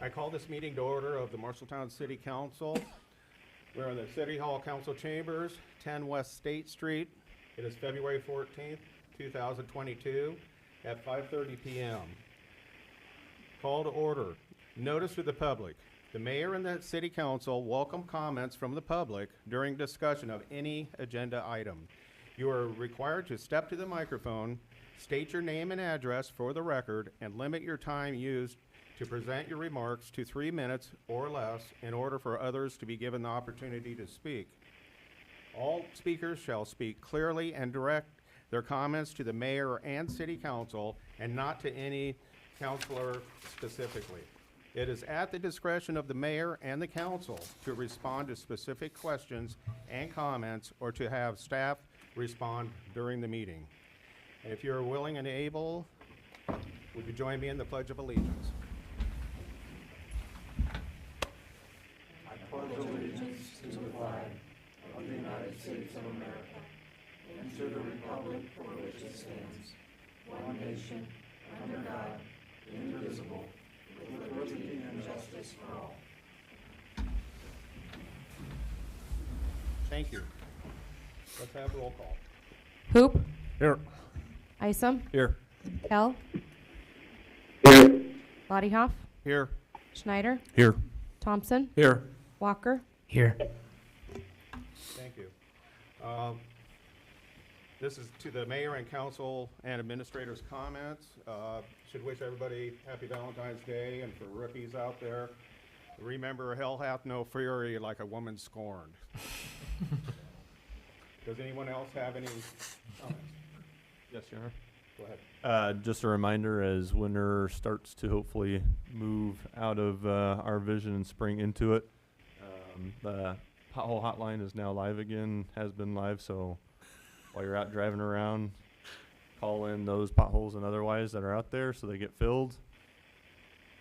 I call this meeting to order of the Marshalltown City Council. We're in the City Hall Council Chambers, 10 West State Street. It is February 14th, 2022 at 5:30 p.m. Call to order. Notice to the public. The mayor and the city council welcome comments from the public during discussion of any agenda item. You are required to step to the microphone, state your name and address for the record, and limit your time used to present your remarks to 3 minutes or less in order for others to be given the opportunity to speak. All speakers shall speak clearly and direct their comments to the mayor and city council and not to any councilor specifically. It is at the discretion of the mayor and the council to respond to specific questions and comments or to have staff respond during the meeting. And if you're willing and able, would you join me in the Pledge of Allegiance? I pledge allegiance to the flag of the United States of America and to the republic for which it stands, one nation, under God, indivisible, with liberty and justice for all. Thank you. Let's have roll call. Hoop, Here. Isom, Here. Kell, Here. Bodyhoff, Here. Schneider, Here. Thompson, Here. Walker. Here. Thank you. This is to the mayor and council and administrators' comments. Should wish everybody happy Valentine's Day, and for rookies out there, remember, hell hath no fury like a woman scorned. Does anyone else have any comments? Yes, Your Honor. Go ahead. Just a reminder, as winter starts to hopefully move out of our vision and spring into it, the pothole hotline is now live again, has been live, so while you're out driving around, call in those potholes and otherwise that are out there so they get filled.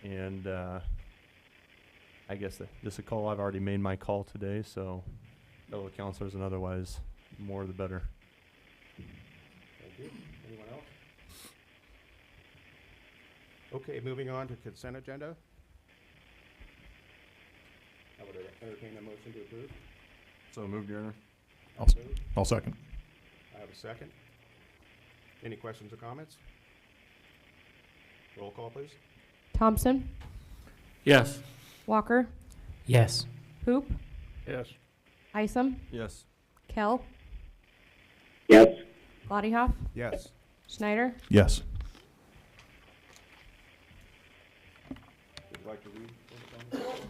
And I guess this is a call. I've already made my call today, so fellow counselors and otherwise, more the better. Thank you. Anyone else? Okay, moving on to consent agenda. I would entertain a motion to approve. So moved, Your Honor. Moved. I'll second. I have a second. Any questions or comments? Roll call, please. Thompson, Yes. Walker, Yes. Hoop, Yes. Isom, Yes. Kell, Yes. Bodyhoff, Yes. Schneider. Yes. Would you like to read? Yes.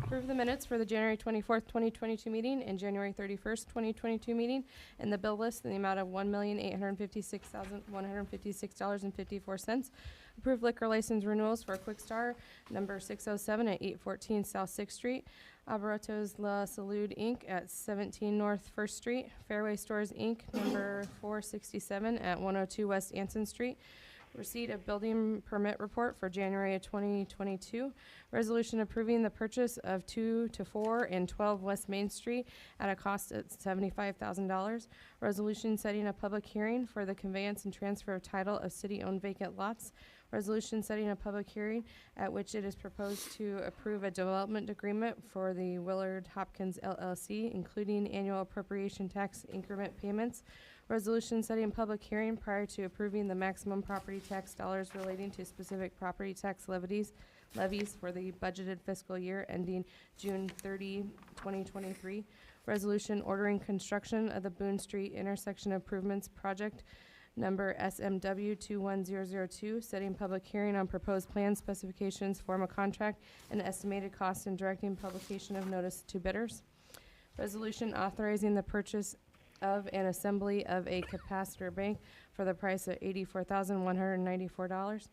Approve the minutes for the January 24th, 2022 meeting and January 31st, 2022 meeting, and the bill list in the amount of $1,856,156.54. Approve liquor license renewals for Quick Star, number 607 at 814 South 6th Street, Alberto's La Salud Inc. at 17 North 1st Street, Fairway Stores Inc., number 467 at 102 West Anson Street. Receipt of building permit report for January of 2022. Resolution approving the purchase of 2 to 4 and 12 West Main Street at a cost of $75,000. Resolution setting a public hearing for the conveyance and transfer of title of city-owned vacant lots. Resolution setting a public hearing at which it is proposed to approve a development agreement for the Willard Hopkins LLC, including annual appropriation tax increment payments. Resolution setting public hearing prior to approving the maximum property tax dollars relating to specific property tax levies for the budgeted fiscal year ending June 30, 2023. Resolution ordering construction of the Boone Street Intersection Improvements Project number SMW 21002, setting public hearing on proposed plan specifications, form of contract, and estimated cost, and directing publication of notice to bidders. Resolution authorizing the purchase of an assembly of a capacitor bank for the price of $84,194.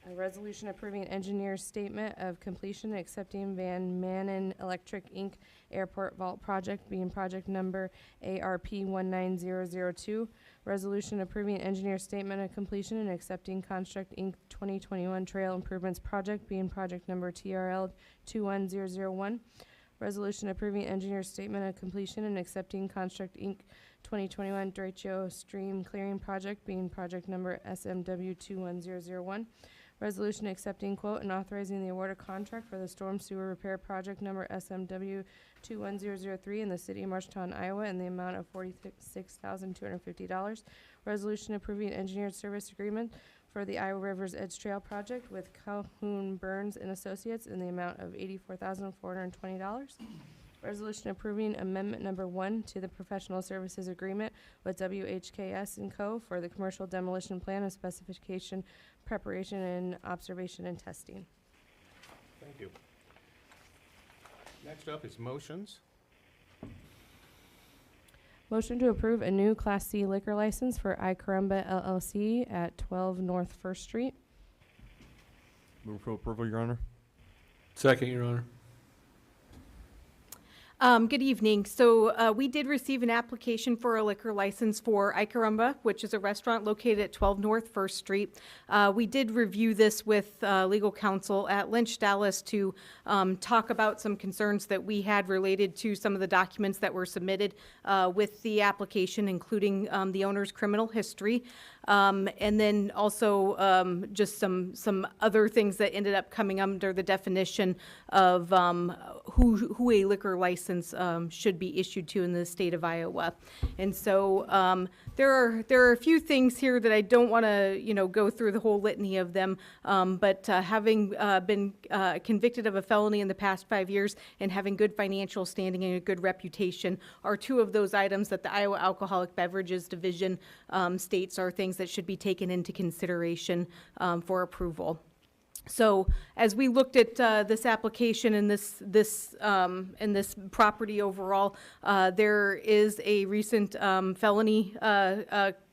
A resolution approving engineer's statement of completion accepting Van Manen Electric Inc. Airport Vault Project, being project number ARP 19002. Resolution approving engineer's statement of completion and accepting Construct Inc. 2021 Trail Improvements Project, being project number TRL 21001. Resolution approving engineer's statement of completion and accepting Construct Inc. 2021 Derecho Stream Clearing Project, being project number SMW 21001. Resolution accepting quote and authorizing the award of contract for the storm sewer repair project number SMW 21003 in the city of Marshalltown, Iowa, in the amount of $46,250. Resolution approving engineered service agreement for the Iowa Rivers Edge Trail project with Calhoun Burns and Associates in the amount of $84,420. Resolution approving amendment number 1 to the professional services agreement with WHKS & Co. for the commercial demolition plan and specification, preparation, and observation and testing. Thank you. Next up is motions. Motion to approve a new Class C liquor license for Icarus LLC at 12 North First Street. Move for approval, Your Honor. Second, Your Honor. Good evening. So we did receive an application for a liquor license for Icarus, which is a restaurant located at 12 North First Street. We did review this with legal counsel at Lynch Dallas to talk about some concerns that we had related to some of the documents that were submitted with the application, including the owner's criminal history. And then also just some other things that ended up coming under the definition of who a liquor license should be issued to in the state of Iowa. And so there are a few things here that I don't want to go through the whole litany of them. But having been convicted of a felony in the past 5 years and having good financial standing and a good reputation are two of those items that the Iowa Alcoholic Beverages Division states are things that should be taken into consideration for approval. So as we looked at this application and this property overall, there is a recent felony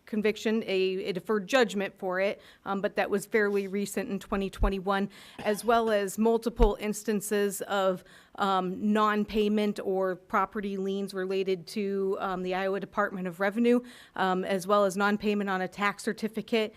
conviction, a deferred judgment for it, but that was fairly recent in 2021, as well as multiple instances of non-payment or property liens related to the Iowa Department of Revenue, as well as non-payment on a tax certificate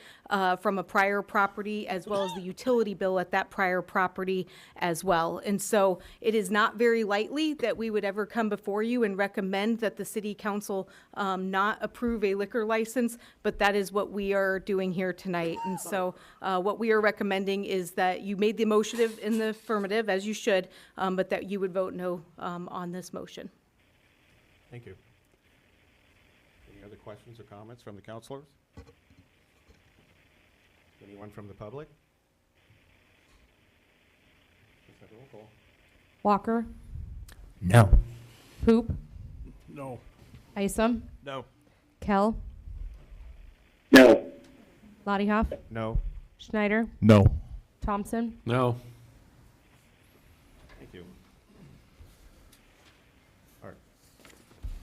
from a prior property, as well as the utility bill at that prior property as well. And so it is not very likely that we would ever come before you and recommend that the city council not approve a liquor license, but that is what we are doing here tonight. And so what we are recommending is that you made the motion in the affirmative, as you should, but that you would vote no on this motion. Thank you. Any other questions or comments from the councilors? Anyone from the public? Let's have a roll call. Walker, No. Hoop, No. Isom, No. Kell, No. Lottiehoff, No. Schneider, No. Thompson. No. Thank you. All right.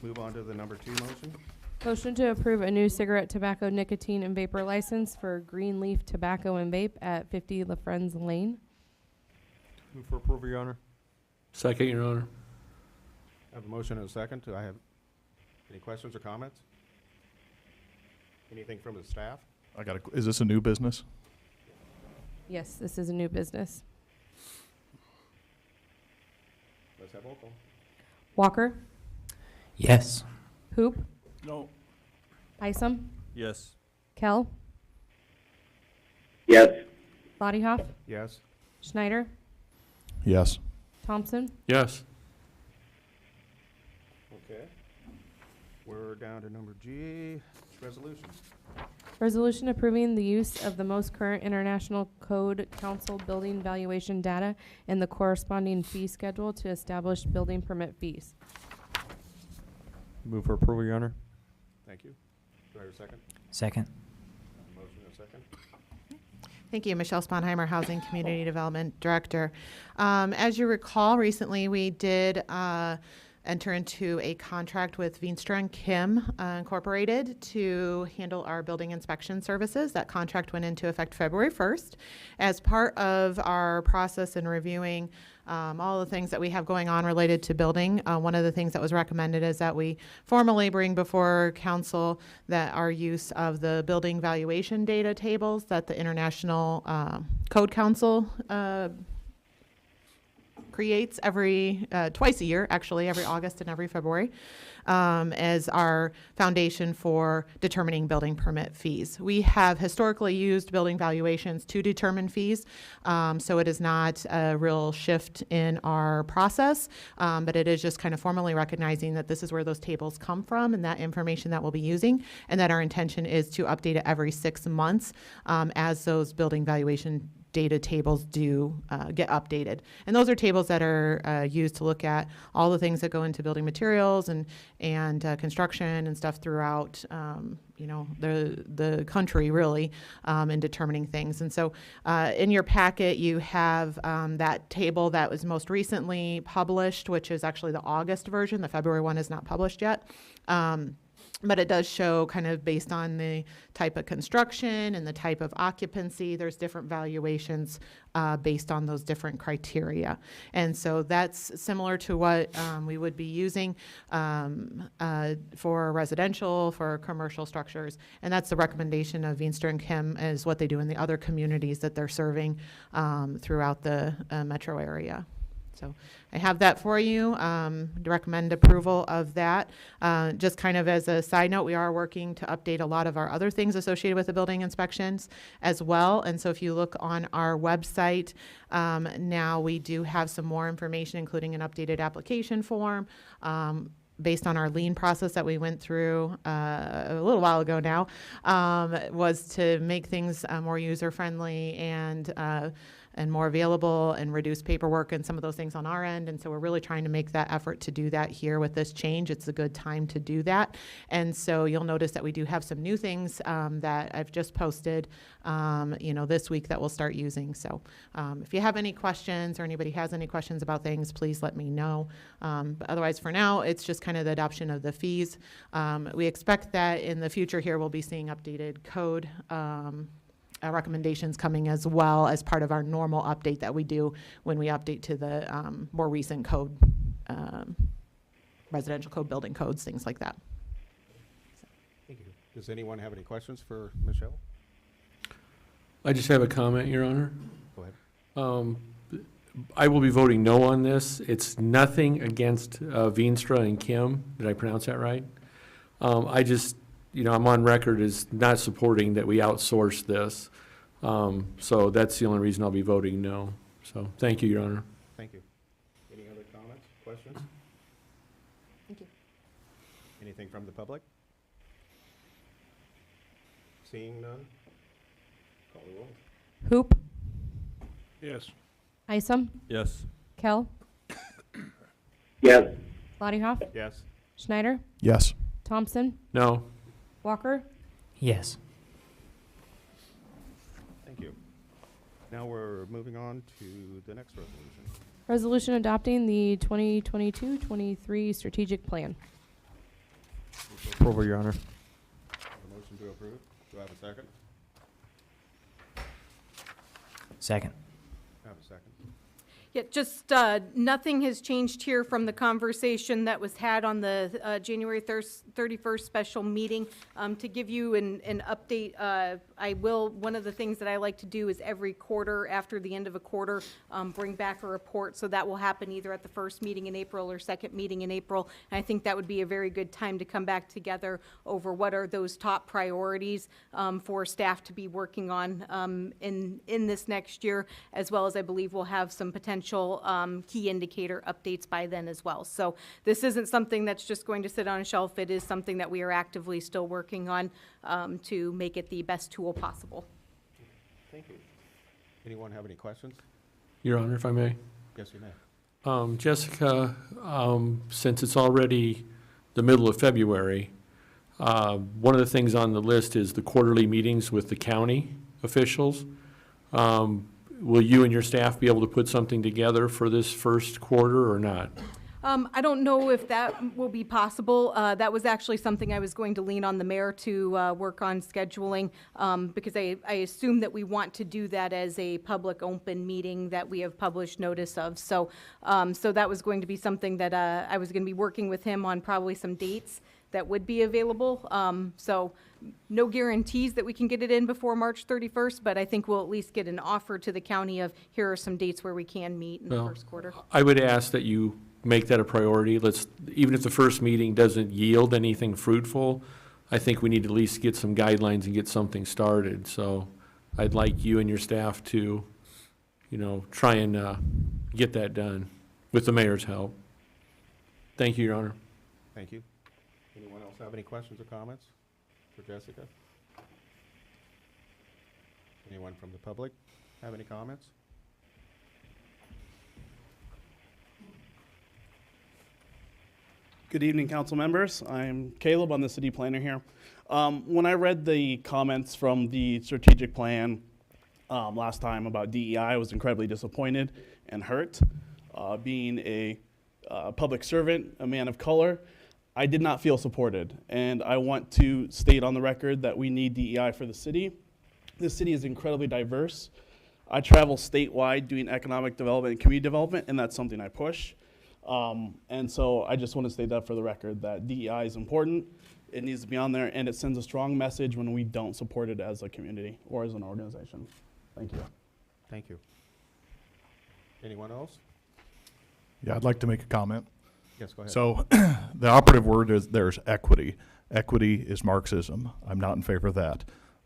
Move on to the number 2 motion. Motion to approve a new cigarette, tobacco, nicotine, and vapor license for Greenleaf Tobacco and Vape at 50 LaFrenz Lane. Move for approval, Your Honor. Second, Your Honor. I have a motion and a second. Do I have any questions or comments? Anything from the staff? Is this a new business? Yes, this is a new business. Let's have roll call. Walker, Yes. Hoop, No. Isom, Yes. Kell, Yes. Lottiehoff, Yes. Schneider, Yes. Thompson. Yes. Okay. We're down to number G, resolutions. Resolution approving the use of the most current International Code Council building valuation data and the corresponding fee schedule to establish building permit fees. Move for approval, Your Honor. Thank you. Do I have a second? Second. Motion and a second. Thank you, Michelle Sponheimer, Housing Community Development Director. As you recall, recently we did enter into a contract with Veenstra and Kim Incorporated to handle our building inspection services. That contract went into effect February 1st. As part of our process in reviewing all the things that we have going on related to building, one of the things that was recommended is that we formally bring before council that our use of the building valuation data tables that the International Code Council creates every, twice a year, actually, every August and every February, as our foundation for determining building permit fees. We have historically used building valuations to determine fees, so it is not a real shift in our process, but it is just kind of formally recognizing that this is where those tables come from and that information that we'll be using, and that our intention is to update it every 6 months as those building valuation data tables do get updated. And those are tables that are used to look at all the things that go into building materials and construction and stuff throughout the country, really, in determining things. And so in your packet, you have that table that was most recently published, which is actually the August version. The February one is not published yet. But it does show, kind of based on the type of construction and the type of occupancy, there's different valuations based on those different criteria. And so that's similar to what we would be using for residential, for commercial structures. And that's the recommendation of Veenstra and Kim, is what they do in the other communities that they're serving throughout the metro area. So I have that for you. Recommend approval of that. Just kind of as a side note, we are working to update a lot of our other things associated with the building inspections as well. And so if you look on our website, now we do have some more information, including an updated application form, based on our lean process that we went through a little while ago now, was to make things more user-friendly and more available and reduce paperwork and some of those things on our end. And so we're really trying to make that effort to do that here with this change. It's a good time to do that. And so you'll notice that we do have some new things that I've just posted, this week that we'll start using. So if you have any questions or anybody has any questions about things, please let me know. But otherwise, for now, it's just kind of the adoption of the fees. We expect that in the future here, we'll be seeing updated code recommendations coming as well as part of our normal update that we do when we update to the more recent code, residential code, building codes, things like that. Thank you. Does anyone have any questions for Michelle? I just have a comment, Your Honor. Go ahead. I will be voting no on this. It's nothing against Veenstra and Kim. Did I pronounce that right? I just, I'm on record as not supporting that we outsource this. So that's the only reason I'll be voting no. So thank you, Your Honor. Thank you. Any other comments, questions? Thank you. Anything from the public? Seeing none? Call the roll. Hoop, Yes. Isom, Yes. Kell, Yes. Bodyhoff, Yes. Schneider, Yes. Thompson, No. Walker. Yes. Thank you. Now we're moving on to the next resolution. Resolution adopting the 2022-23 strategic plan. Approval, Your Honor. A motion to approve. Do I have a second? Second. I have a second. Yeah, just nothing has changed here from the conversation that was had on the January 31st special meeting. To give you an update, one of the things that I like to do is every quarter, after the end of a quarter, bring back a report. So that will happen either at the first meeting in April or second meeting in April. And I think that would be a very good time to come back together over what are those top priorities for staff to be working on in this next year, as well as I believe we'll have some potential key indicator updates by then as well. So this isn't something that's just going to sit on a shelf. It is something that we are actively still working on to make it the best tool possible. Thank you. Anyone have any questions? Your Honor, if I may. Yes, you may. Jessica, since it's already the middle of February, one of the things on the list is the quarterly meetings with the county officials. Will you and your staff be able to put something together for this first quarter or not? I don't know if that will be possible. That was actually something I was going to lean on the mayor to work on scheduling, because I assume that we want to do that as a public open meeting that we have published notice of. So that was going to be something that I was going to be working with him on, probably some dates that would be available. So no guarantees that we can get it in before March 31st, but I think we'll at least get an offer to the county of, here are some dates where we can meet in the Well, first quarter. I would ask that you make that a priority. Even if the first meeting doesn't yield anything fruitful, I think we need to at least get some guidelines and get something started. So I'd like you and your staff to, try and get that done with the mayor's help. Thank you, Your Honor. Thank you. Anyone else have any questions or comments for Jessica? Anyone from the public have any comments? Good evening, council members. I'm Caleb. I'm the city planner here. When I read the comments from the strategic plan last time about DEI, I was incredibly disappointed and hurt. Being a public servant, a man of color, I did not feel supported. And I want to state on the record that we need DEI for the city. This city is incredibly diverse. I travel statewide doing economic development and community development, and that's something I push. And so I just want to state that for the record, that DEI is important. It needs to be on there, and it sends a strong message when we don't support it as a community or as an organization. Thank you. Thank you. Anyone else? Yeah, I'd like to make a comment. Yes, go ahead. So the operative word is there's equity. Equity is Marxism. I'm not in favor of that.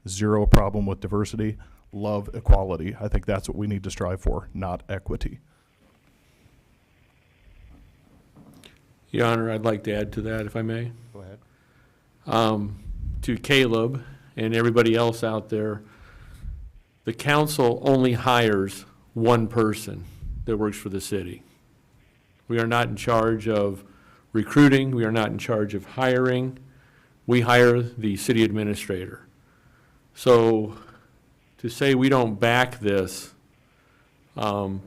Zero problem with diversity. Love equality. I think that's what we need to strive for, not equity. Your Honor, I'd like to add to that, if I may. Go ahead. To Caleb and everybody else out there, the council only hires one person that works for the city. We are not in charge of recruiting. We are not in charge of hiring. We hire the city administrator. So to say we don't back this, growing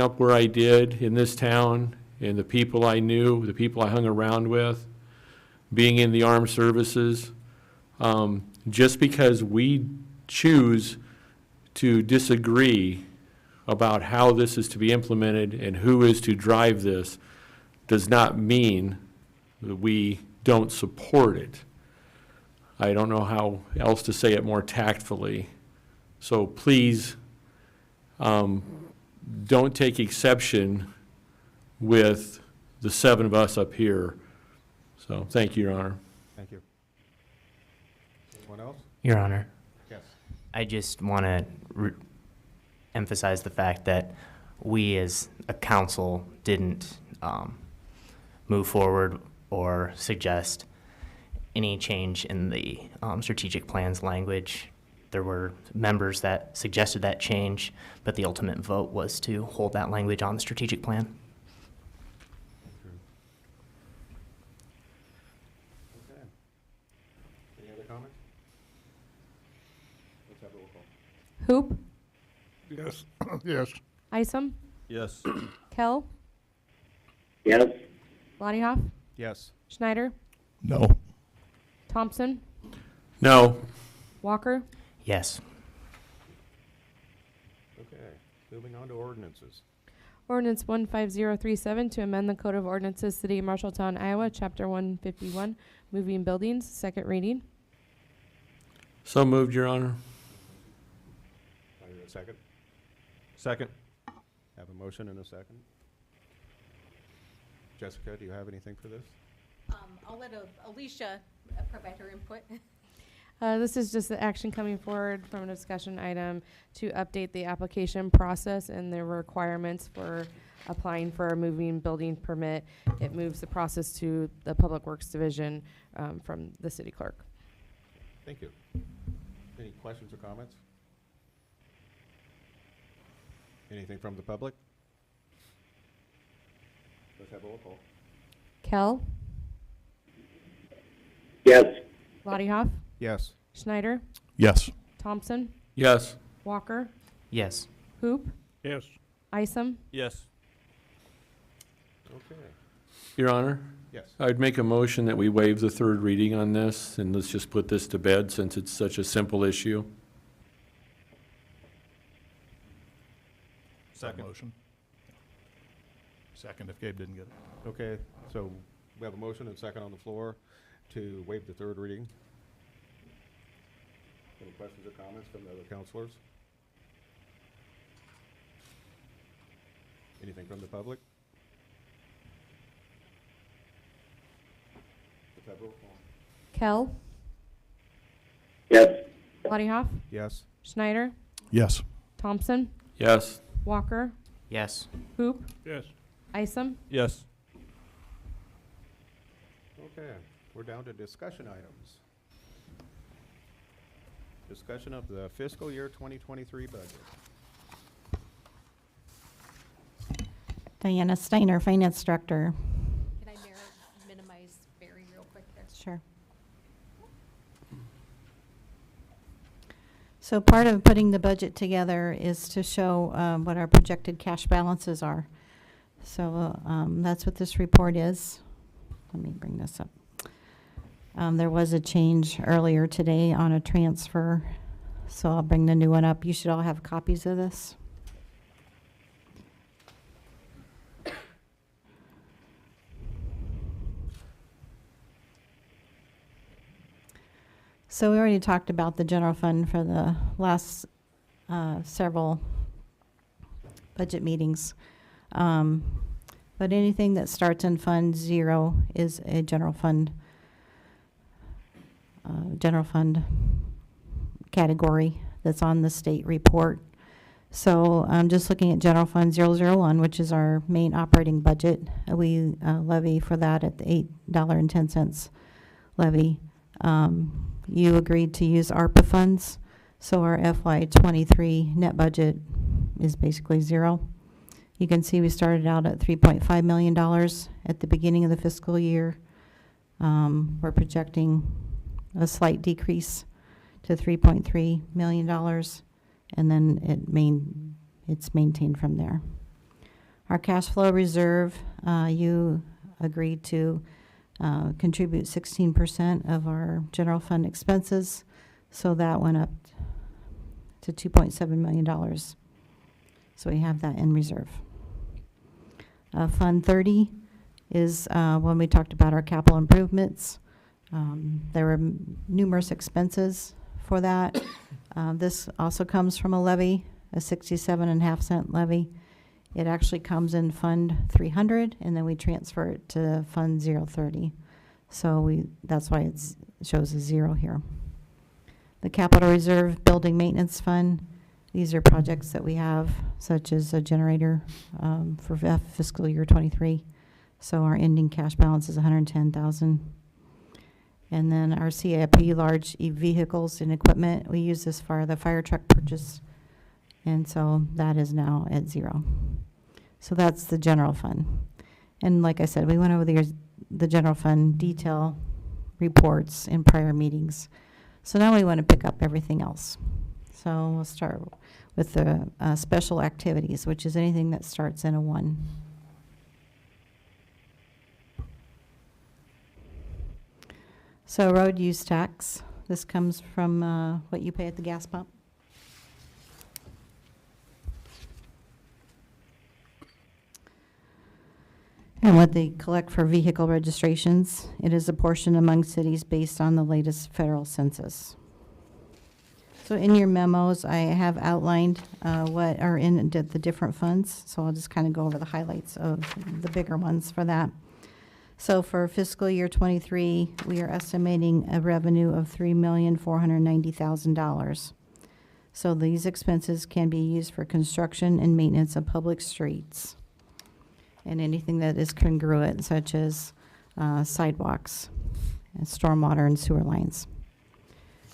up where I did in this town, and the people I knew, the people I hung around with, being in the armed services, just because we choose to disagree about how this is to be implemented and who is to drive this does not mean that we don't support it. I don't know how else to say it more tactfully. So please, don't take exception with the 7 of us up here. So thank you, Your Honor. Thank you. Anyone else? Your Honor, Yes. I just want to emphasize the fact that we as a council didn't move forward or suggest any change in the strategic plan's language. There were members that suggested that change, but the ultimate vote was to hold that language on the strategic plan. Okay. Any other comments? Let's have a roll call. Hoop, Yes. Yes. Isom, Yes. Kell, Yes. Lottiehoff, Yes. Schneider, No. Thompson, No. Walker, Yes. Okay. Moving on to ordinances. Ordinance 15037 to amend the Code of Ordinances, City of Marshalltown, Iowa, Chapter 151, Moving Buildings, second reading. So moved, Your Honor. I hear a second. Second. Have a motion and a second. Jessica, do you have anything for this? I'll let Alicia provide her input. This is just the action coming forward from a discussion item to update the application process and the requirements for applying for a moving building permit. It moves the process to the Public Works Division from the city clerk. Thank you. Any questions or comments? Anything from the public? Let's have a roll call. Kell, Yes. Lottiehoff, Yes. Schneider, Yes. Thompson, Yes. Walker, Yes. Hoop, Yes. Isom, Yes. Okay. Your Honor, Yes. I'd make a motion that we waive the third reading on this, and let's just put this to bed since it's such a simple issue. Second. Motion. Second if Gabe didn't get it. Okay, so We have a motion and second on the floor to waive the third reading. Any questions or comments from the other counselors? Anything from the public? Let's have roll call. Kell, Yes. Bodyhoff, Yes. Schneider, Yes. Thompson, Yes. Walker, Yes. Hoop, Yes. Isom. Yes. Okay, we're down to discussion items. Discussion of the fiscal year 2023 budget. Diana Steiner, Finance Director. Can I minimize Barry real quick there? Sure. So part of putting the budget together is to show what our projected cash balances are. So that's what this report is. Let me bring this up. There was a change earlier today on a transfer, so I'll bring the new one up. You should all have copies of this. So we already talked about the general fund for the last several budget meetings. But anything that starts in Fund 0 is a general fund category that's on the state report. So I'm just looking at General Fund 001, which is our main operating budget. We levy for that at the $8.10 levy. You agreed to use Arpa funds, so our FY23 net budget is basically 0. You can see we started out at $3.5 million at the beginning of the fiscal year. We're projecting a slight decrease to $3.3 million, and then it's maintained from there. Our cash flow reserve, you agreed to contribute 16% of our general fund expenses, so that went up to $2.7 million. So we have that in reserve. Fund 30 is when we talked about our capital improvements. There were numerous expenses for that. This also comes from a levy, a 67.5 cent levy. It actually comes in Fund 300, and then we transfer it to Fund 030. So that's why it shows a 0 here. The Capital Reserve Building Maintenance Fund, these are projects that we have, such as a generator for fiscal year 23. So our ending cash balance is $110,000. And then our CIP, large vehicles and equipment, we use this for the fire truck purchase. And so that is now at 0. So that's the general fund. And like I said, we went over the general fund detail reports in prior meetings. So now we want to pick up everything else. So we'll start with the special activities, which is anything that starts in a 1. So road use tax, this comes from what you pay at the gas pump. And what they collect for vehicle registrations. It is a portion among cities based on the latest federal census. So in your memos, I have outlined what are in the different funds. So I'll just kind of go over the highlights of the bigger ones for that. So for fiscal year 23, we are estimating a revenue of $3,490,000. So these expenses can be used for construction and maintenance of public streets and anything that is congruent, such as sidewalks, and stormwater and sewer lines.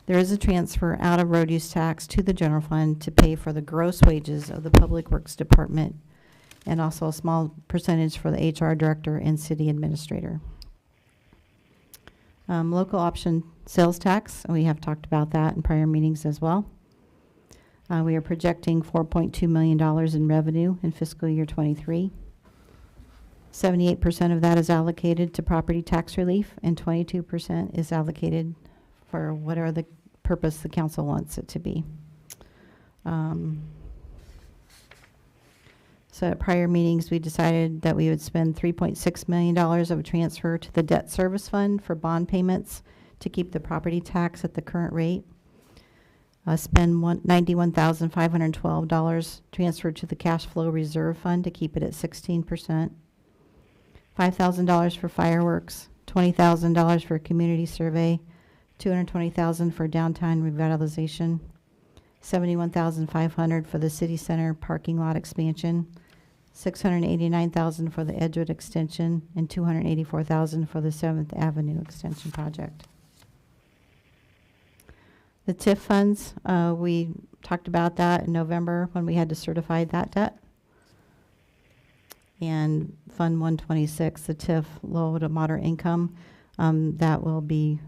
There is a transfer out of road use tax to the general fund to pay for the gross wages of the Public Works Department, and also a small percentage for the HR director and city administrator. Local option sales tax, we have talked about that in prior meetings as well. We are projecting $4.2 million in revenue in fiscal year 23. 78% of that is allocated to property tax relief, and 22% is allocated for whatever the purpose the council wants it to be. So at prior meetings, we decided that we would spend $3.6 million of a transfer to the debt service fund for bond payments to keep the property tax at the current rate. Spend $91,512 transferred to the cash flow reserve fund to keep it at 16%. $5,000 for fireworks, $20,000 for a community survey, $220,000 for downtown revitalization, $71,500 for the city center parking lot expansion, $689,000 for the Edgewood extension, and $284,000 for the 7th Avenue extension project. The TIF funds, we talked about that in November when we had to certify that debt. And Fund 126, the TIF low to moderate income, that will be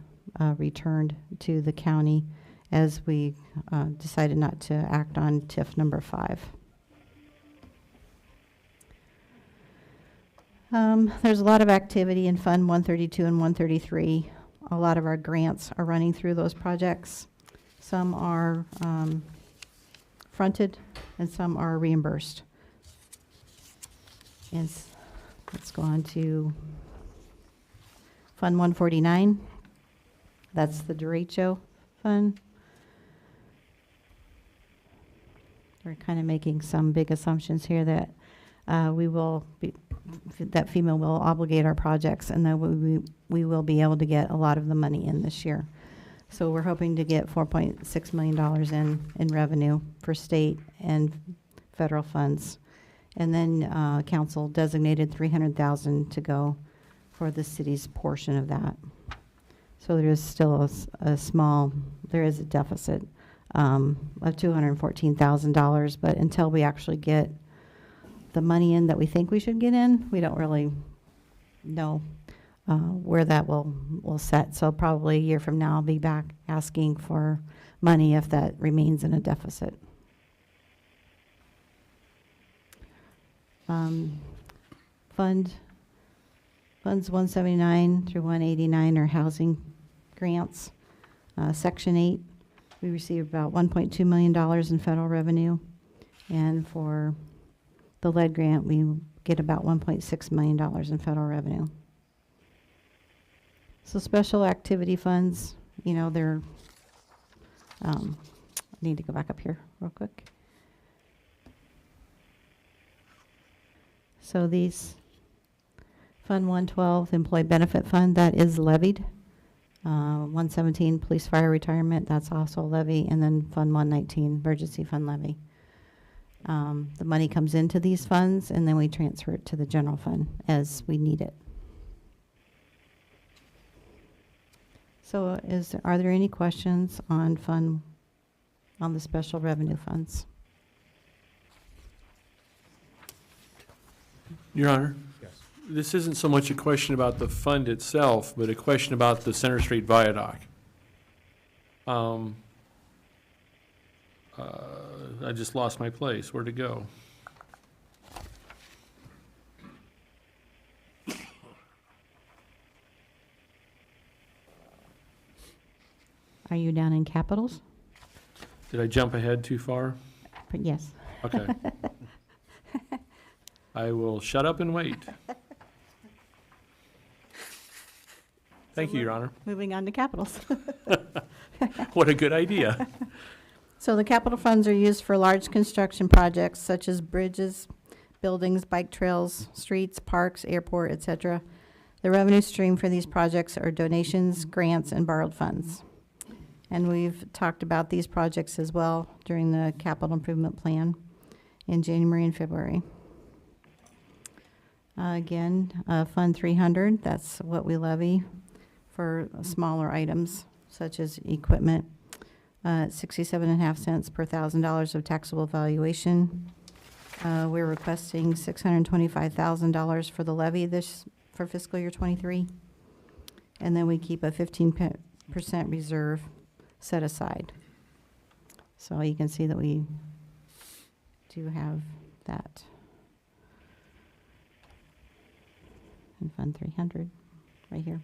returned to the county as we decided not to act on TIF number 5. There's a lot of activity in Fund 132 and 133. A lot of our grants are running through those projects. Some are fronted and some are reimbursed. And let's go on to Fund 149. That's the derecho fund. We're kind of making some big assumptions here that that FEMA will obligate our projects and that we will be able to get a lot of the money in this year. So we're hoping to get $4.6 million in revenue for state and federal funds. And then council designated $300,000 to go for the city's portion of that. So there is still there is a deficit of $214,000, but until we actually get the money in that we think we should get in, we don't really know where that will set. So probably a year from now, I'll be back asking for money if that remains in a deficit. Funds 179 through 189 are housing grants. Section 8, we received about $1.2 million in federal revenue. And for the lead grant, we get about $1.6 million in federal revenue. So special activity funds, you know, they're, I need to go back up here real quick. So these Fund 112, Employee Benefit Fund, that is levied. 117, Police Fire Retirement, that's also levy. And then Fund 119, Emergency Fund levy. The money comes into these funds and then we transfer it to the general fund as we need it. So are there any questions on the special revenue funds? Your Honor? Yes. This isn't so much a question about the fund itself, but a question about the Center Street Viaduct. I just lost my place. Where'd it go? Are you down in capitals? Did I jump ahead too far? Yes. Okay. I will shut up and wait. Thank you, Your Honor. Moving on to capitals. What a good idea. So the capital funds are used for large construction projects such as bridges, buildings, bike trails, streets, parks, airport, etc. The revenue stream for these projects are donations, grants, and borrowed funds. And we've talked about these projects as well during the capital improvement plan in January and February. Fund 300, that's what we levy for smaller items such as equipment. 67.5 cents per $1,000 of taxable valuation. We're requesting $625,000 for the levy for fiscal year 23. And then we keep a 15% reserve set aside. So you can see that we do have that in Fund 300 right here.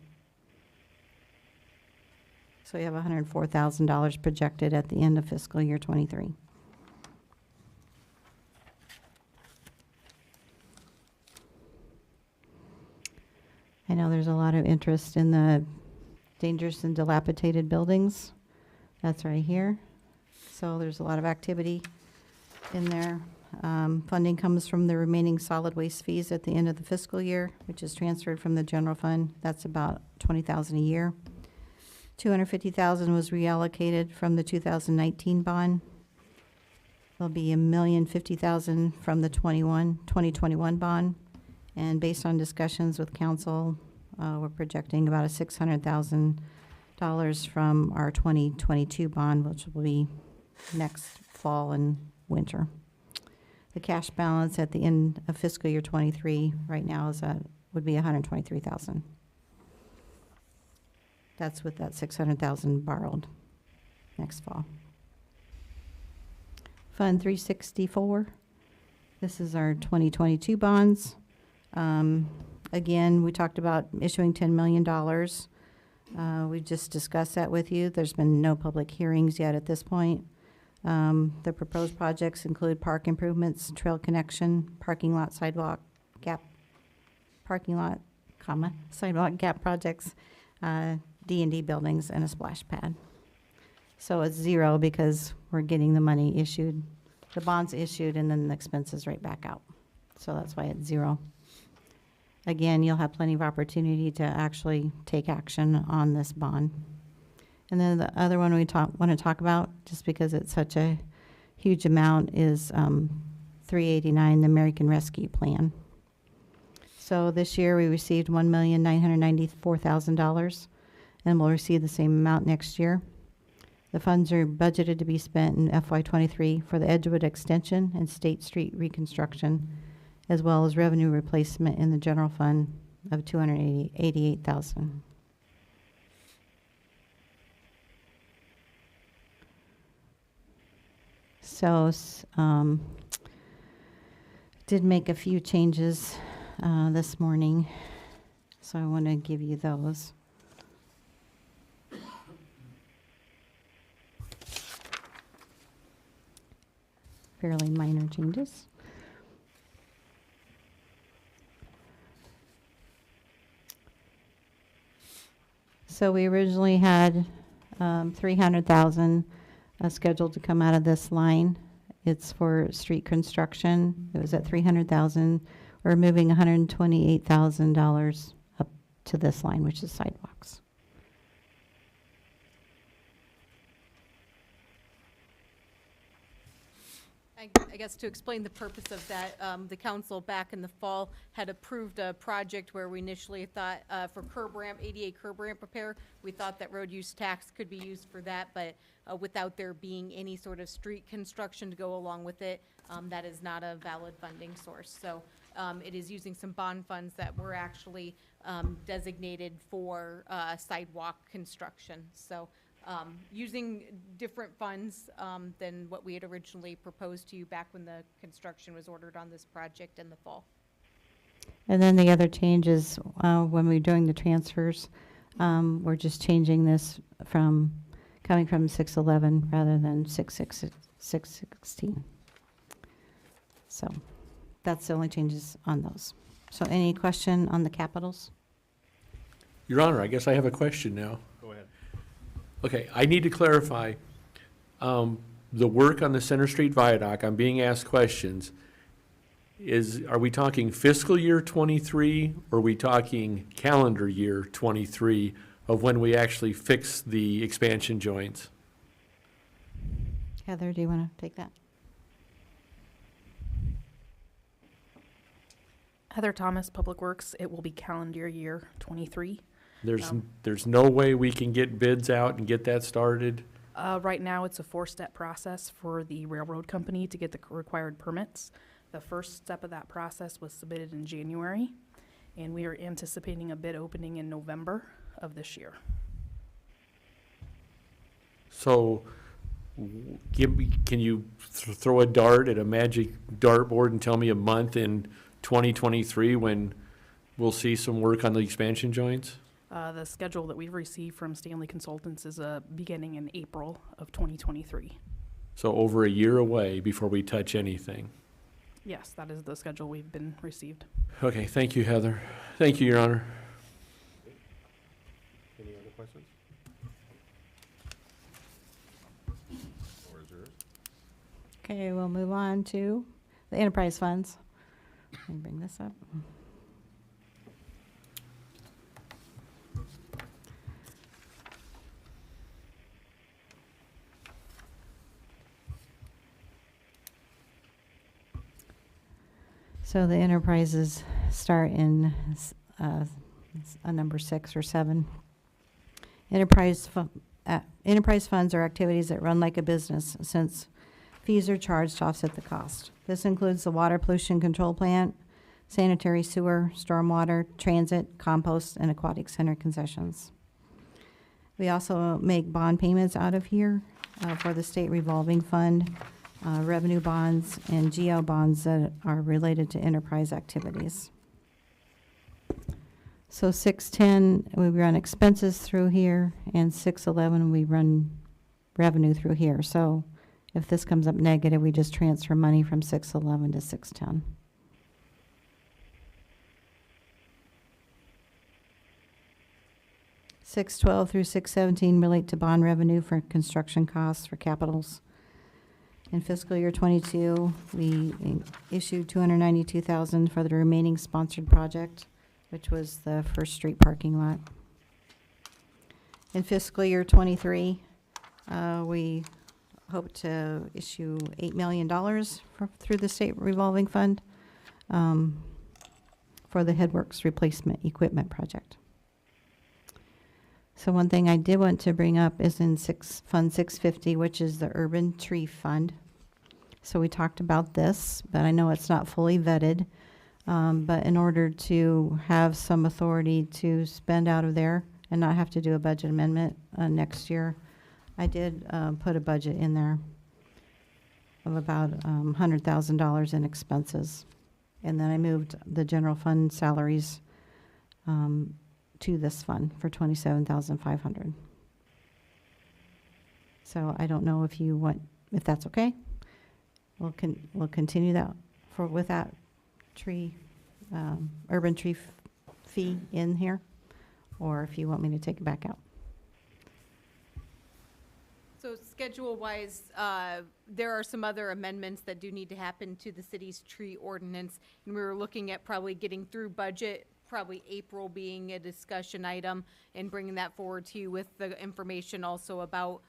So we have $104,000 projected at the end of fiscal year 23. I know there's a lot of interest in the dangerous and dilapidated buildings. That's right here. So there's a lot of activity in there. Funding comes from the remaining solid waste fees at the end of the fiscal year, which is transferred from the general fund. That's about $20,000 a year. $250,000 was reallocated from the 2019 bond. There'll be $1,050,000 from the 2021 bond. And based on discussions with council, we're projecting about a $600,000 from our 2022 bond, which will be next fall and winter. The cash balance at the end of fiscal year 23 right now would be $123,000. That's with that $600,000 borrowed next fall. Fund 364. This is our 2022 bonds. Again, we talked about issuing $10 million. We just discussed that with you. There's been no public hearings yet at this point. The proposed projects include park improvements, trail connection, parking lot, sidewalk, gap, sidewalk gap projects, D&D buildings, and a splash pad. So it's zero because we're getting the money issued, the bonds issued, and then the expenses right back out. So that's why it's zero. Again, you'll have plenty of opportunity to actually take action on this bond. And then the other one we want to talk about, just because it's such a huge amount, is 389, the American Rescue Plan. So this year we received $1,994,000, and we'll receive the same amount next year. The funds are budgeted to be spent in FY23 for the Edgewood Extension and State Street reconstruction, as well as revenue replacement in the general fund of $288,000. So, did make a few changes this morning, so I want to give you those. Fairly minor changes. So we originally had $300,000 scheduled to come out of this line. It's for street construction. It was at $300,000. We're moving $128,000 up to this line, which is sidewalks. I guess to explain the purpose of that, the council back in the fall had approved a project where we initially thought for curb ramp, ADA curb ramp repair, we thought that road use tax could be used for that, but without there being any sort of street construction to go along with it, that is not a valid funding source. So it is using some bond funds that were actually designated for sidewalk construction. So using different funds than what we had originally proposed to you back when the construction was ordered on this project in the fall. And then the other change is when we're doing the transfers, we're just changing this from coming from 611 rather than 616. So that's the only changes on those. So any question on the capitals? Your Honor, I guess I have a question now. Go ahead. Okay, I need to clarify, the work on the Center Street Viaduct, I'm being asked questions. Are we talking fiscal year 23, or are we talking calendar year 23 of when we actually fix the expansion joints? Heather, do you want to take that? Heather Thomas, Public Works. It will be calendar year 23. There's no way we can get bids out and get that started? Right now, it's a 4-step process for the railroad company to get the required permits. The first step of that process was submitted in January, and we are anticipating a bid opening in November of this year. So, can you throw a dart at a magic dartboard and tell me a month in 2023 when we'll see some work on the expansion joints? The schedule that we've received from Stanley Consultants is beginning in April of 2023. So over a year away before we touch anything. Yes, that is the schedule we've been received. Okay, thank you, Heather. Thank you, Your Honor. Okay, we'll move on to the enterprise funds. Let me bring this up. So the enterprises start in a number 6 or 7. Enterprise funds are activities that run like a business, since fees are charged to offset the cost. This includes the water pollution control plant, sanitary sewer, stormwater, transit, compost, and aquatic center concessions. We also make bond payments out of here for the state revolving fund, revenue bonds, and GL bonds that are related to enterprise activities. So 610, we run expenses through here, and 611, we run revenue through here. So if this comes up negative, we just transfer money from 611 to 610. $612 through $617 relate to bond revenue for construction costs for capitals. In fiscal year '22, we issued $292,000 for the remaining sponsored project, which was the First Street parking lot. In fiscal year '23, we hope to issue $8 million through the state revolving fund for the Headworks replacement equipment project. So one thing I did want to bring up is in Fund 650, which is the Urban Tree Fund. So we talked about this, but I know it's not fully vetted. But in order to have some authority to spend out of there and not have to do a budget amendment next year, I did put a budget in there of about $100,000 in expenses. And then I moved the general fund salaries to this fund for $27,500. So I don't know if you want, if that's okay. We'll continue that with that tree, urban tree fee in here, or if you want me to take it back out. So schedule-wise, there are some other amendments that do need to happen to the city's tree ordinance, and we were looking at probably getting through budget, probably April being a discussion item, and bringing that forward to you with the information also about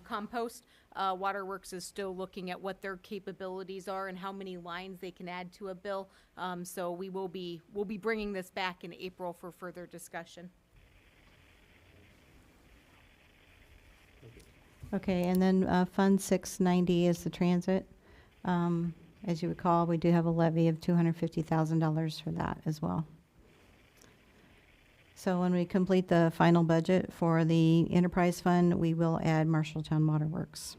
compost. Waterworks is still looking at what their capabilities are and how many lines they can add to a bill. So we'll be bringing this back in April for further discussion. Okay, and then Fund 690 is the transit. As you recall, we do have a levy of $250,000 for that as well. So when we complete the final budget for the enterprise fund, we will add Marshalltown Waterworks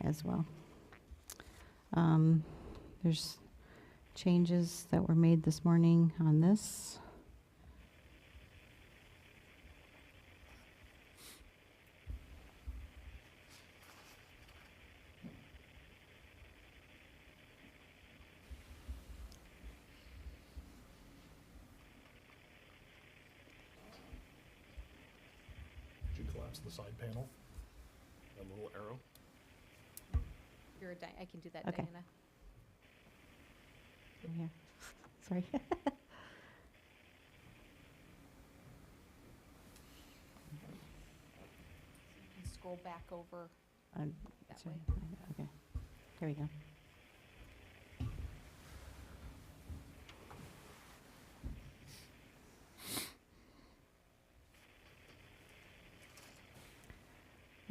as well. There's changes that were made this morning on this. The side panel, a little arrow. I can do that, Okay. Diana. In here. Sorry. Scroll back over that Sorry. way. Okay, there we go.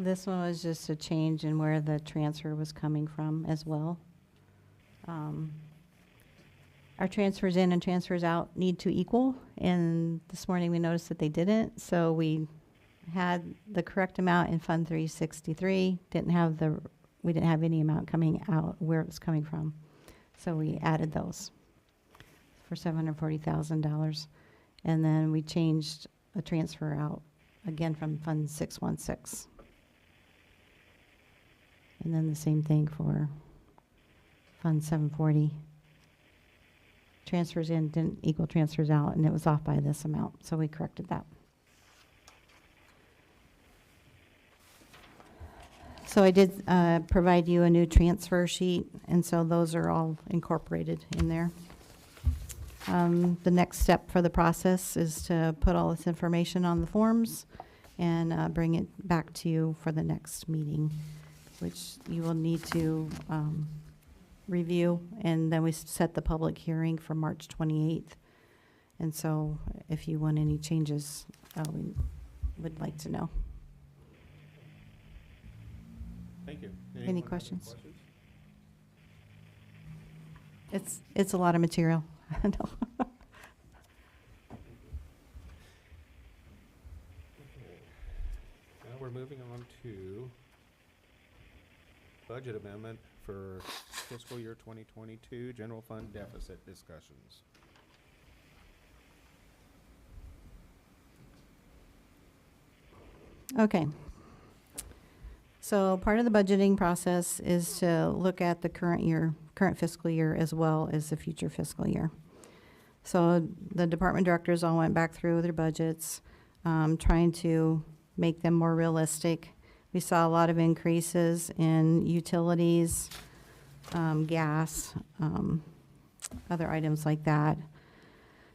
This one was just a change in where the transfer was coming from as well. Our transfers in and transfers out need to equal, and this morning we noticed that they didn't, so we had the correct amount in Fund 363, we didn't have any amount coming out where it was coming from. So we added those for $740,000. And then we changed a transfer out again from Fund 616. And then the same thing for Fund 740. Transfers in didn't equal transfers out, and it was off by this amount, so we corrected that. So I did provide you a new transfer sheet, and so those are all incorporated in there. The next step for the process is to put all this information on the forms and bring it back to you for the next meeting, which you will need to review, and then we set the public hearing for March 28th. And so if you want any changes, we would like to know. Thank you. Any Anyone have questions? It's a lot of material. I know. Now we're moving on to budget amendment for fiscal year 2022 general fund deficit discussions. Okay. So part of the budgeting process is to look at the current fiscal year as well as the future fiscal year. So the department directors all went back through their budgets, trying to make them more realistic. We saw a lot of increases in utilities, gas, other items like that.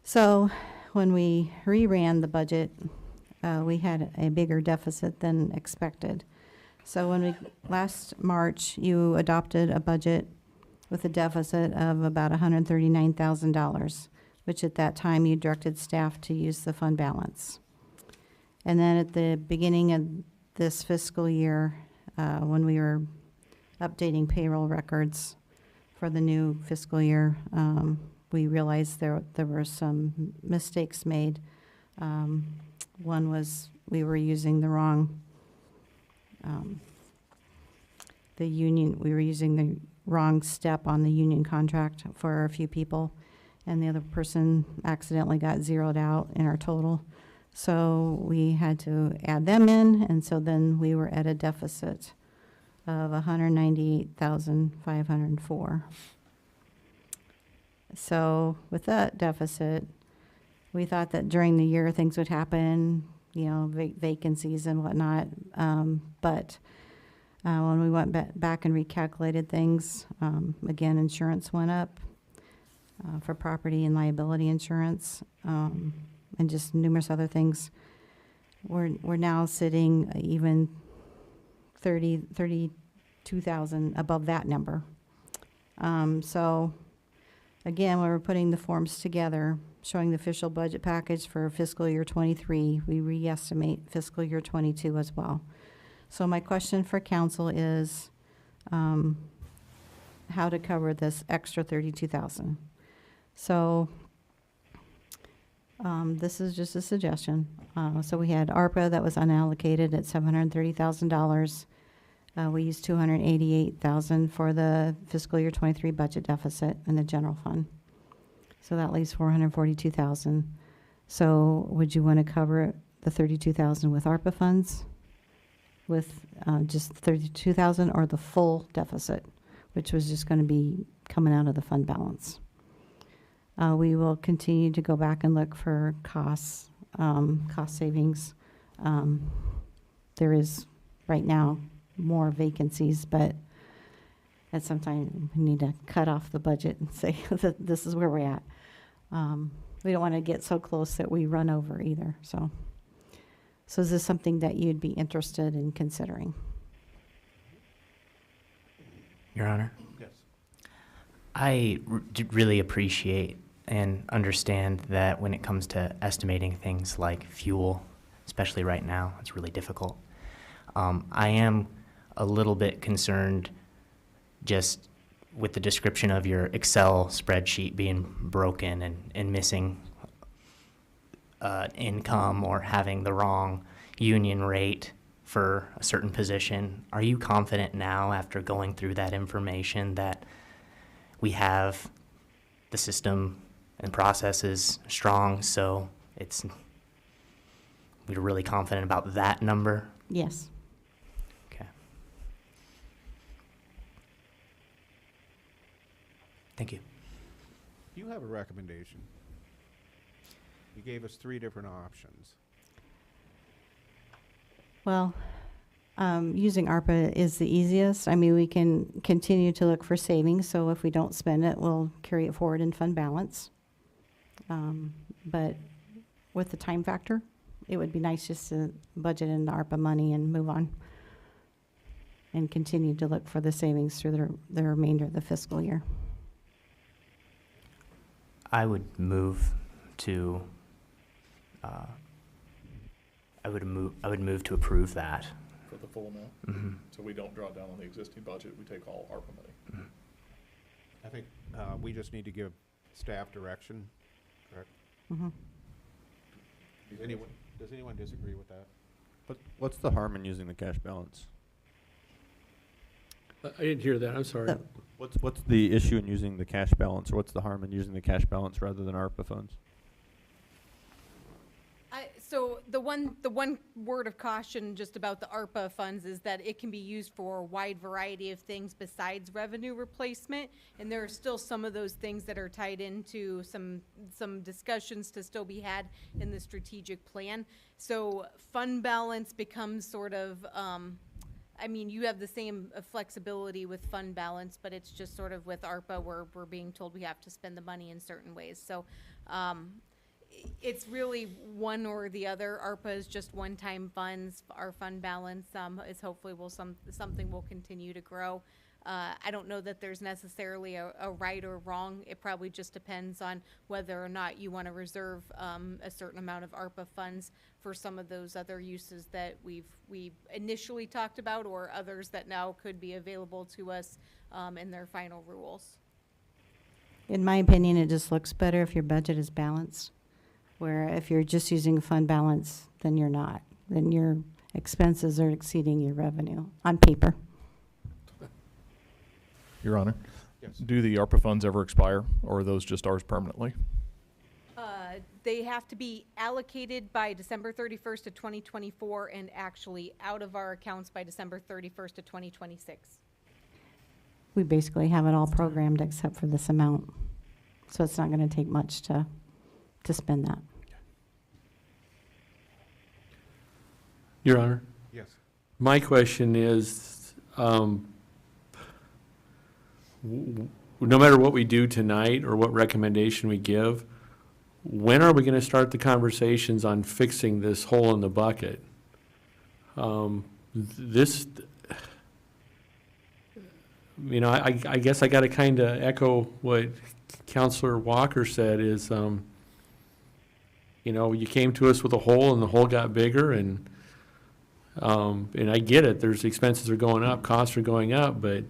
So when we reran the budget, we had a bigger deficit than expected. So last March, you adopted a budget with a deficit of about $139,000, which at that time you directed staff to use the fund balance. And then at the beginning of this fiscal year, when we were updating payroll records for the new fiscal year, we realized there were some mistakes made. One was we were using the wrong we were using the wrong step on the union contract for a few people, and the other person accidentally got zeroed out in our total. So we had to add them in, and so then we were at a deficit of $198,504. So with that deficit, we thought that during the year things would happen, vacancies and whatnot. But when we went back and recalculated things, again, insurance went up for property and liability insurance, and just numerous other things. We're now sitting even 32,000 above that number. So again, when we're putting the forms together, showing the official budget package for fiscal year 23, we re-estimate fiscal year 22 as well. So my question for council is how to cover this extra 32,000. So this is just a suggestion. So we had Arpa that was unallocated at $730,000. We used $288,000 for the fiscal year 23 budget deficit in the general fund. So that leaves $442,000. So would you want to cover the $32,000 with Arpa funds, with just $32,000, or the full deficit, which was just going to be coming out of the fund balance? We will continue to go back and look for cost savings. There is right now more vacancies, but at some time we need to cut off the budget and say that this is where we're at. We don't want to get so close that we run over either. So is this something that you'd be interested in considering? Your Honor? Yes. I really appreciate and understand that when it comes to estimating things like fuel, especially right now, it's really difficult. I am a little bit concerned just with the description of your Excel spreadsheet being broken and missing income or having the wrong union rate for a certain position. Are you confident now, after going through that information, that we have the system and processes strong, so we're really confident about that number? Yes. Okay. Thank you. You have a recommendation. You gave us 3 different options. Well, Using ARPA is the easiest. I mean, we can continue to look for savings, so if we don't spend it, we'll carry it forward in fund balance. But with the time factor, it would be nice just to budget in the ARPA money and move on and continue to look for the savings through the remainder of the fiscal year. I would move to, I would move to approve that. For the full amount? Mm-hmm. So we don't draw down on the existing budget, we take all ARPA money. I think we just need to give staff direction, correct? Mm-hmm. Does anyone disagree with that? What's the harm in using the cash balance? I didn't hear that, I'm sorry. What's the issue in using the cash balance, or what's the harm in using the cash balance rather than ARPA funds? So the one word of caution just about the ARPA funds is that it can be used for a wide variety of things besides revenue replacement, and there are still some of those things that are tied into some discussions to still be had in the strategic plan. So fund balance becomes sort of, I mean, you have the same flexibility with fund balance, but it's just sort of with ARPA, we're being told we have to spend the money in certain ways. So, it's really one or the other. ARPA is just one-time funds. Our fund balance is hopefully something will continue to grow. I don't know that there's necessarily a right or wrong. It probably just depends on whether or not you want to reserve a certain amount of ARPA funds for some of those other uses that we initially talked about, or others that now could be available to us in their final rules. In my opinion, it just looks better if your budget is balanced, where if you're just using fund balance, then you're not. Then your expenses are exceeding your revenue on paper. Your Honor, Yes. do the ARPA funds ever expire, or are those just ours permanently? They have to be allocated by December 31st of 2024 and actually out of our accounts by December 31st of 2026. We basically have it all programmed except for this amount. So it's not going to take much to spend that. Your Honor, Yes. my question is, no matter what we do tonight or what recommendation we give, when are we going to start the conversations on fixing this hole in the bucket? This, you know, I guess I got to kind of echo what Counselor Walker said is, you know, you came to us with a hole and the hole got bigger, and I get it. There's expenses are going up, costs are going up, but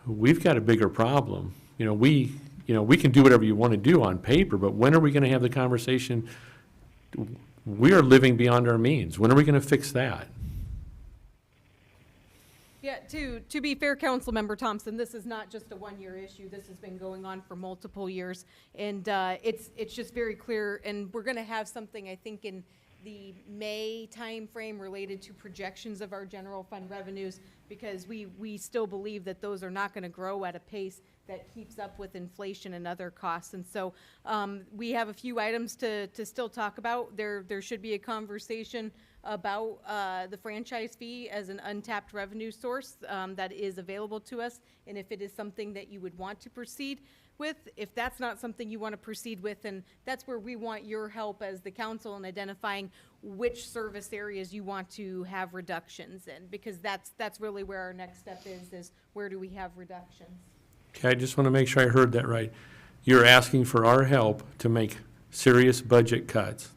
we've got a bigger problem. You know, we can do whatever you want to do on paper, but when are we going to have the conversation? We are living beyond our means. When are we going to fix that? Yeah, to be fair, Councilmember Thompson, this is not just a one-year issue. This has been going on for multiple years, and it's just very clear. And we're going to have something, I think, in the May timeframe related to projections of our general fund revenues, because we still believe that those are not going to grow at a pace that keeps up with inflation and other costs. And so we have a few items to still talk about. There should be a conversation about the franchise fee as an untapped revenue source that is available to us, and if it is something that you would want to proceed with. If that's not something you want to proceed with, and that's where we want your help as the council in identifying which service areas you want to have reductions in, because that's really where our next step is where do we have reductions. Okay, I just want to make sure I heard that right. You're asking for our help to make serious budget cuts.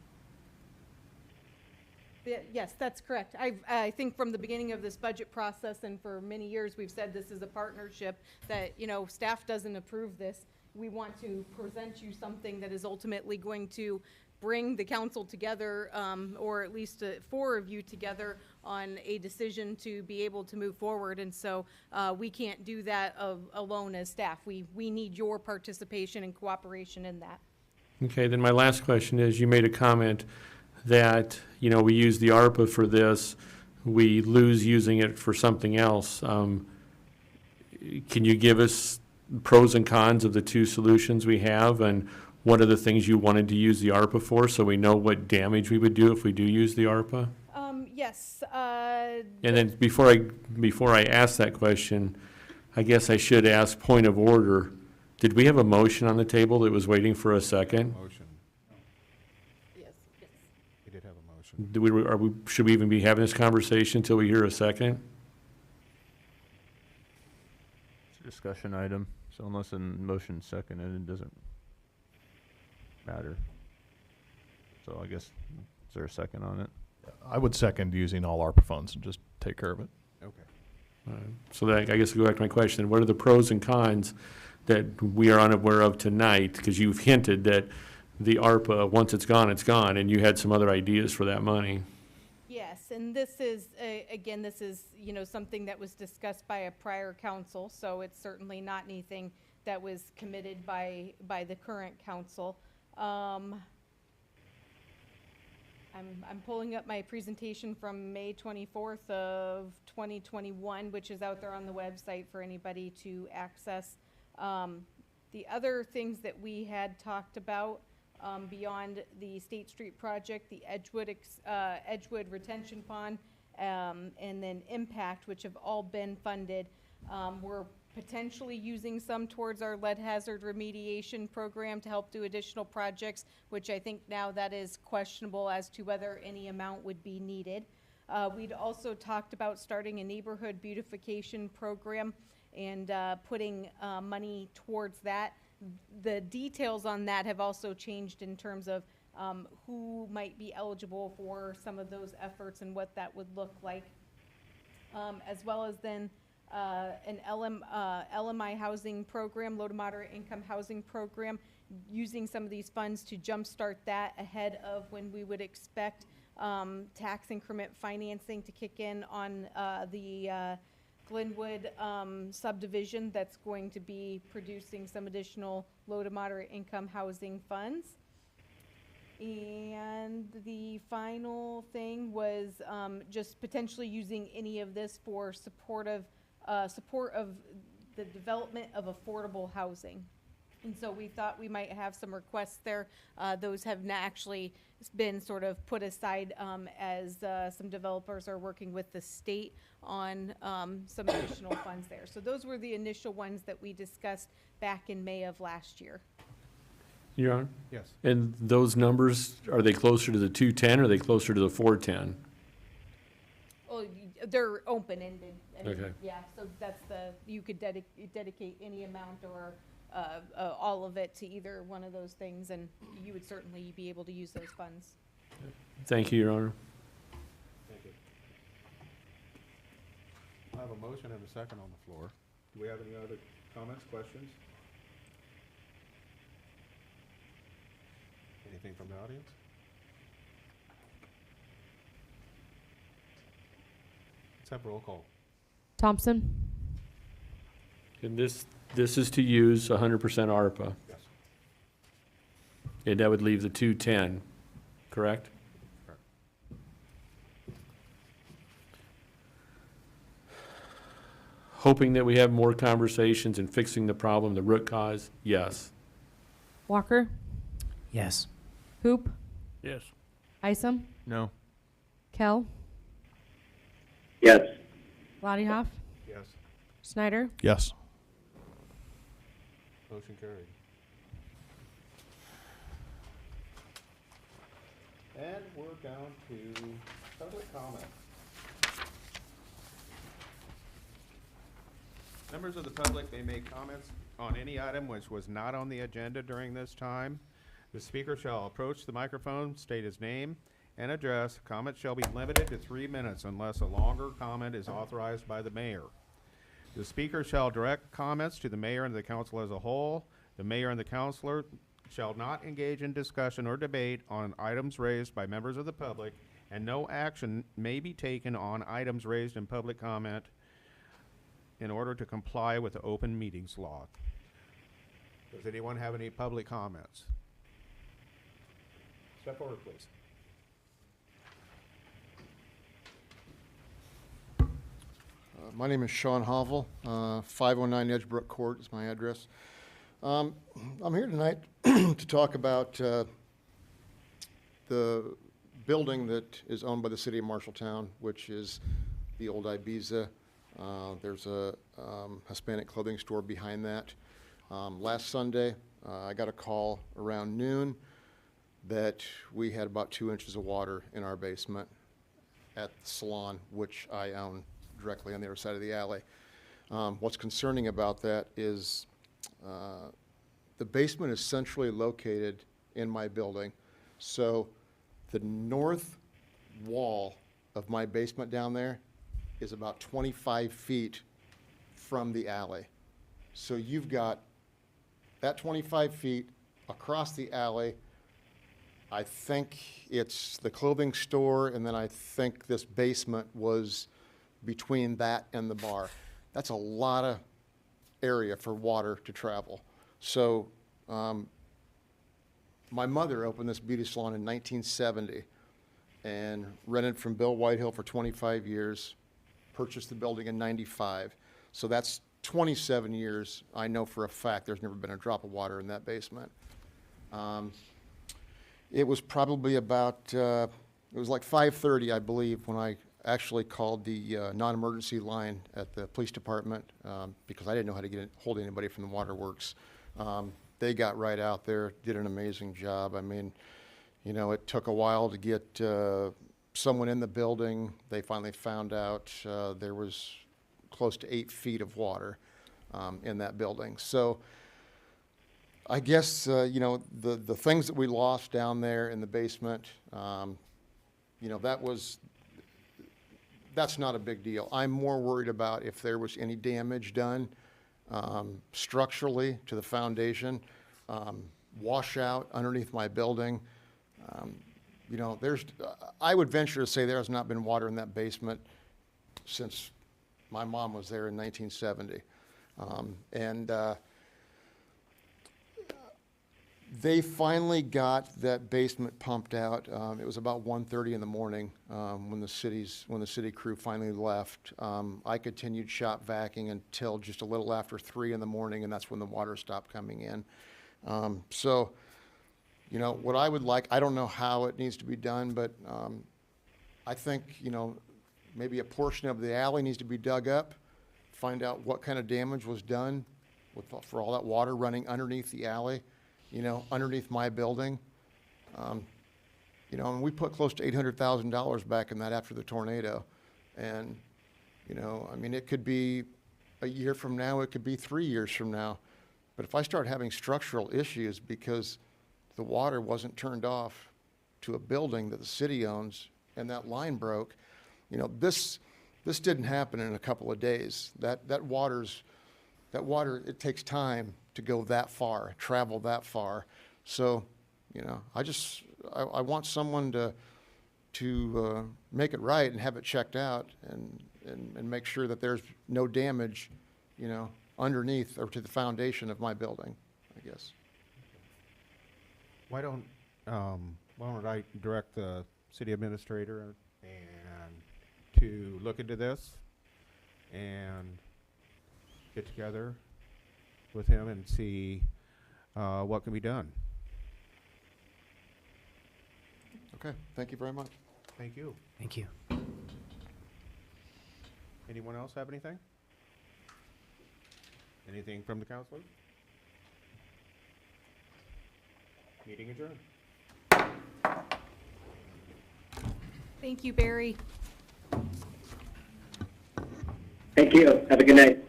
Yes, that's correct. I think from the beginning of this budget process and for many years, we've said this is a partnership, that, you know, staff doesn't approve this. We want to present you something that is ultimately going to bring the council together, or at least four of you together on a decision to be able to move forward. And so we can't do that alone as staff. We need your participation and cooperation in that. Okay, then my last question is, you made a comment that, you know, we use the ARPA for this, we lose using it for something else. Can you give us pros and cons of the two solutions we have, and what are the things you wanted to use the ARPA for, so we know what damage we would do if we do use the ARPA? Yes, And then before I ask that question, I guess I should ask point of order. Did we have a motion on the table that was waiting for a second? Motion. yes. We did have a motion. Should we even be having this conversation until we hear a second? It's a discussion item, so unless a motion seconded, it doesn't matter. So I guess, is there a second on it? I would second using all ARPA funds and just take care of it. Okay. So that, I guess, go back to my question, what are the pros and cons that we are unaware of tonight? Because you've hinted that the ARPA, once it's gone, and you had some other ideas for that money. Yes, and this is, again, this is, something that was discussed by a prior council, so it's certainly not anything that was committed by the current council. I'm pulling up my presentation from May 24th of 2021, which is out there on the website for anybody to access. The other things that we had talked about beyond the State Street project, the Edgewood retention pond, and then Impact, which have all been funded. We're potentially using some towards our lead hazard remediation program to help do additional projects, which I think now that is questionable as to whether any amount would be needed. We'd also talked about starting a neighborhood beautification program and putting money towards that. The details on that have also changed in terms of who might be eligible for some of those efforts and what that would look like, as well as then an LMI housing program, low to moderate income housing program, using some of these funds to jumpstart that ahead of when we would expect tax increment financing to kick in on the Glenwood subdivision that's going to be producing some additional low to moderate income housing funds. And the final thing was just potentially using any of this for support of the development of affordable housing. And so we thought we might have some requests there. Those have not actually been sort of put aside as some developers are working with the state on some additional funds there. So those were the initial ones that we discussed back in May of last year. Your Honor? Yes. And those numbers, are they closer to the 210 or are they closer to the 410? Well, they're open-ended. I mean, Okay. Yeah, so that's you could dedicate any amount or all of it to either one of those things, and you would certainly be able to use those funds. Thank you, Your Honor. Thank you. I have a motion and a second on the floor. Do we have any other comments, questions? Anything from the audience? Let's have roll call. Thompson? And this is to use 100% ARPA, Yes. and that would leave the 210, correct? Correct. Hoping that we have more conversations and fixing the problem, the root cause, yes. Walker? Yes. Hoop? Yes. Isom? No. Kell? Yes. Lottiehoff? Yes. Snyder? Yes. Motion carried. And we're down to public comment. Members of the public may make comments on any item which was not on the agenda during this time. The speaker shall approach the microphone, state his name and address. Comments shall be limited to 3 minutes unless a longer comment is authorized by the mayor. The speaker shall direct comments to the mayor and the council as a whole. The mayor and the councilor shall not engage in discussion or debate on items raised by members of the public, and no action may be taken on items raised in public comment in order to comply with the open meetings law. Does anyone have any public comments? Step forward, please. My name is Sean Hovel, 509 Edgebrook Court is my address. I'm here tonight to talk about the building that is owned by the city of Marshalltown, which is the old Ibiza. There's a Hispanic clothing store behind that. Last Sunday, I got a call around noon that we had about 2 inches of water in our basement at the salon, which I own directly on the other side of the alley. What's concerning about that is the basement is centrally located in my building. So the north wall of my basement down there is about 25 feet from the alley. So you've got that 25 feet across the alley. I think it's the clothing store, and then I think this basement was between that and the bar. That's a lot of area for water to travel. So my mother opened this beauty salon in 1970 and rented from Bill Whitehill for 25 years, purchased the building in 95. So that's 27 years. I know for a fact there's never been a drop of water in that basement. It was probably about, it was like 5:30, I believe, when I actually called the non-emergency line at the police department because I didn't know how to get hold of anybody from the waterworks. They got right out there, did an amazing job. I mean, you know, it took a while to get someone in the building. They finally found out there was close to 8 feet of water in that building. So I guess, you know, the things that we lost down there in the basement, you know, that's not a big deal. I'm more worried about if there was any damage done structurally to the foundation, washout underneath my building. You know, I would venture to say there has not been water in that basement since my mom was there in 1970. They finally got that basement pumped out. It was about 1:30 in the morning when the city crew finally left. I continued shop vacuuming until just a little after 3 in the morning, and that's when the water stopped coming in. So, you know, what I would like, I don't know how it needs to be done, but I think, you know, maybe a portion of the alley needs to be dug up, find out what kind of damage was done for all that water running underneath the alley, you know, underneath my building. You know, and we put close to $800,000 back in that after the tornado. And, you know, I mean, it could be a year from now, it could be 3 years from now. But if I start having structural issues because the water wasn't turned off to a building that the city owns and that line broke, you know, this didn't happen in a couple of days. That water, it takes time to go that far, travel that far. So, you know, I want someone to make it right and have it checked out and make sure that there's no damage, you know, underneath or to the foundation of my building, I guess. Why don't I direct the city administrator and to look into this and get together with him and see what can be done. Okay, thank you very much. Thank you. Thank you. Anyone else have anything? Anything from the council? Meeting adjourned. Thank you, Barry. Thank you. Have a good night.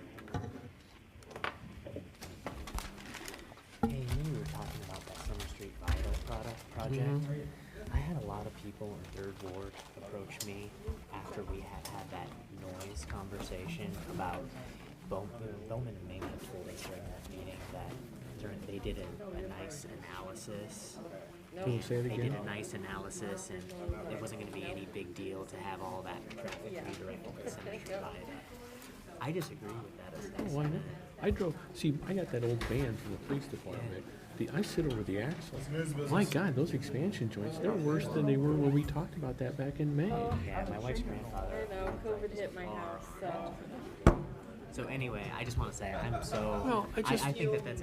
Hey, when we were talking about that Summer Street Vital project, I had a lot of people in 3rd Ward approach me after we had that noise conversation about Bowman and Ming had told us during that meeting that they did a nice analysis. Can you say it They again? did a nice analysis, and it wasn't going to be any big deal to have all that traffic redirected to Summer Street Viaduct. I disagree with that assessment. Oh, why not? I got that old van from the police department. I sit over the axle. My God, those expansion joints, they're worse than they were when we talked about that back in May. Yeah, my wife's grandfather. I know, COVID hit my house, so. So anyway, I just want to say I'm so. No, I I think that's